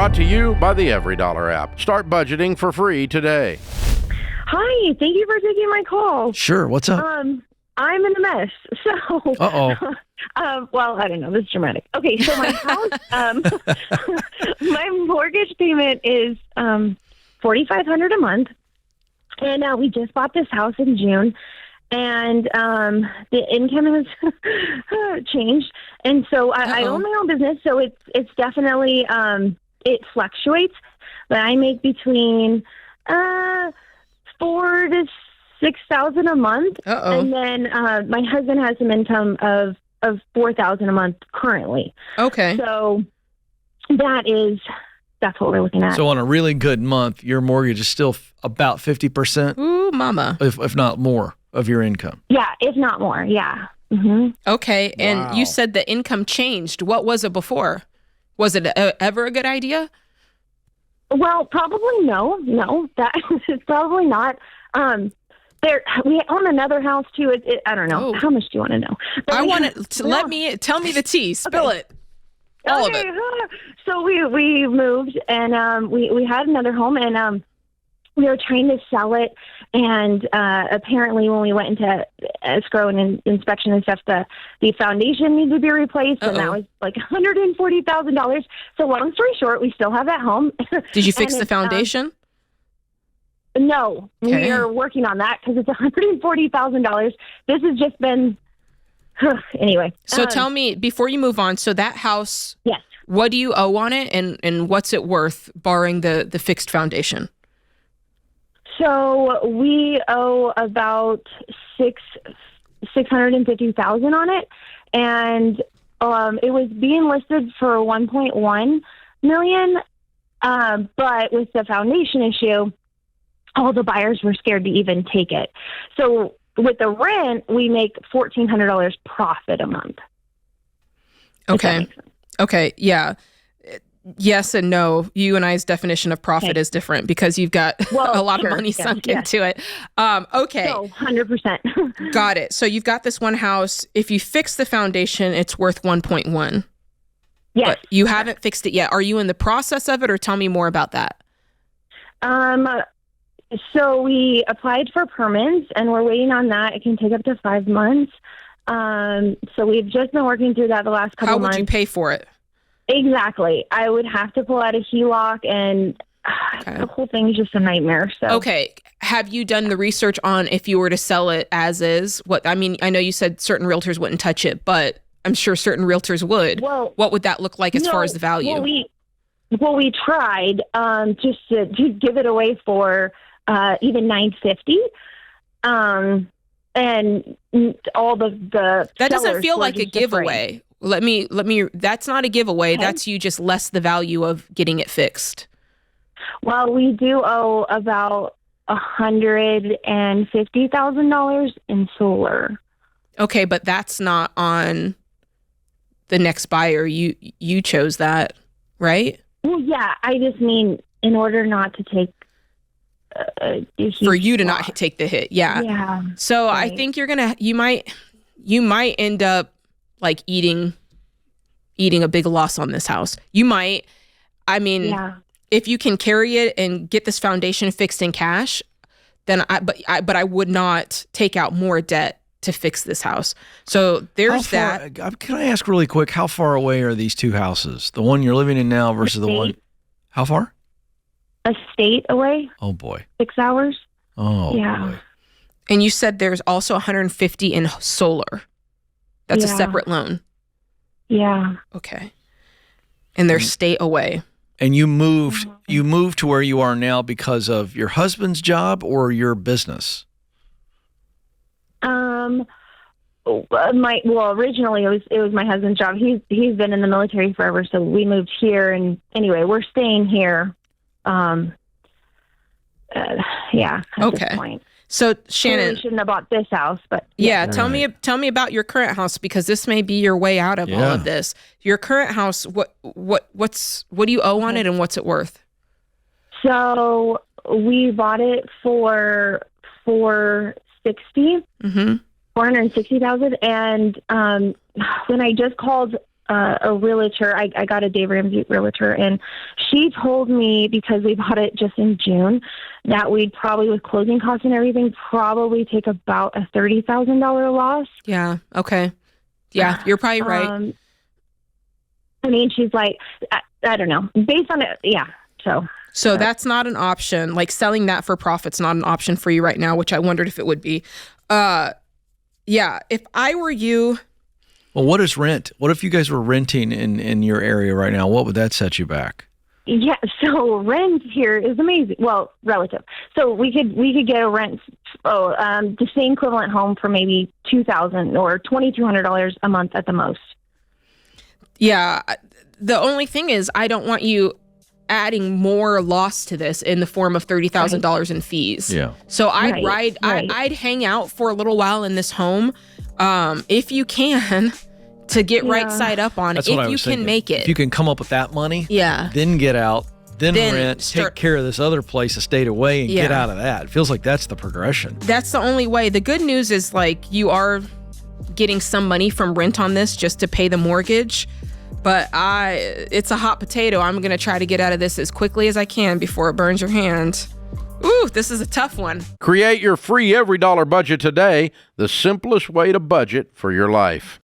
Brought to you by the Every Dollar app. Start budgeting for free today. Hi, thank you for taking my call. Sure, what's up? I'm in a mess. So, well, I don't know. This is dramatic. Okay, so my house, my mortgage payment is $4,500 a month, and we just bought this house in June, and the income has changed, and so I own my own business, so it's definitely it fluctuates, but I make between $4,000 to $6,000 a month, and then my husband has some income of $4,000 a month currently. Okay, so that's what we're looking at. So on a really good month, your mortgage is still about 50%. Ooh, mama, if not more of your income. Yeah, if not more. Yeah. Mm-hmm. Okay, and you said the income changed. What was it before? Was it ever a good idea? Well, probably no. That is probably not. We own another house too. I don't know. How much do you want to know? But I want to tell me the tea. Spill it. All of it. So we moved, and we had another home, and we were trying to sell it, and apparently when we went into escrow and inspection and stuff, the foundation needed to be replaced, and that was like $140,000. So long story short, we still have that home. Did you fix the foundation? No, we are working on that because it's $140,000. This has just been anyway. So tell me, before you move on, so that house, yes, what do you owe on it, and what's it worth, barring the fixed foundation? So we owe about $650,000 on it, and it was being listed for $1.1 million, but with the foundation issue, all the buyers were scared to even take it. So with the rent, we make $1,400 profit a month. Okay. Okay. Yeah. Yes and no. You and I's definition of profit is different because you've got a lot of money sunk into it. Okay. So 100%. Got it. So you've got this one house. If you fix the foundation, it's worth 1.1. Yes. But you haven't fixed it yet. Are you in the process of it, or tell me more about that? So we applied for permits, and we're waiting on that. It can take up to 5 months. So we've just been working through that the last couple months. How would you pay for it? Exactly. I would have to pull out a HELOC, and the whole thing is just a nightmare. So okay. Have you done the research on if you were to sell it as is? I know you said certain realtors wouldn't touch it, but I'm sure certain realtors would. Well, what would that look like as far as the value? Well, we tried just to give it away for even $950, and all the that doesn't feel like a giveaway. Afraid. Let me. That's not a giveaway. Okay. That's you just less the value of getting it fixed. Well, we do owe about $150,000 in solar. Okay, but that's not on the next buyer. You chose that, right? Well, yeah. I just mean in order not to take a huge for you to loss. not take the hit. Yeah. Yeah. So right. I think you might end up like eating a big loss on this house. You might. I mean, if you can carry it and get this foundation fixed in cash, then I would not take out more debt to fix this house. So there's that. Can I ask really quick, how far away are these two houses? The one you're living in now versus the one. How far? A state away. Oh boy. 6 hours. Oh yeah. Boy. And you said there's also 150 in solar. That's a separate loan. Yeah. Okay. And they're state away. And you moved to where you are now because of your husband's job or your business? Originally it was my husband's job. He's been in the military forever, so we moved here, and anyway, we're staying here. At this point. So Shannon, we shouldn't have bought this house, but tell me about your current house, because this may be your way out of all of this. Your current house, what do you owe on it, and what's it worth? So we bought it for $460,000, and when I just called a realtor. I got a Dave Ramsey realtor, and she told me, because we bought it just in June, that we'd probably, with closing costs and everything, probably take about a $30,000 loss. Yeah. Okay. Yeah, you're probably right. I mean, she's like, I don't know. Based on it, yeah. So that's not an option. Like, selling that for profit's not an option for you right now, which I wondered if it would be. Yeah, if I were you. Well, what is rent? What if you guys were renting in your area right now? What would that set you back? Yeah, so rent here is amazing. Well, relative. So we could get a rent, the same equivalent home for maybe $2,000 or $2,200 a month at the most. Yeah, the only thing is, I don't want you adding more loss to this in the form of $30,000 in fees. Yeah. So I'd hang out for a little while in this home, if you can, to get right side up on it. That's what if I you was can thinking. make it. If you can come up with that money, then get out, then rent, take care of this other place a state away, and get out of that. It feels like that's the progression. That's the only way. The good news is, like, you are getting some money from rent on this just to pay the mortgage. But it's a hot potato. I'm going to try to get out of this as quickly as I can before it burns your hand. Ooh, this is a tough one. Create your free every dollar budget today, the simplest way to budget for your life.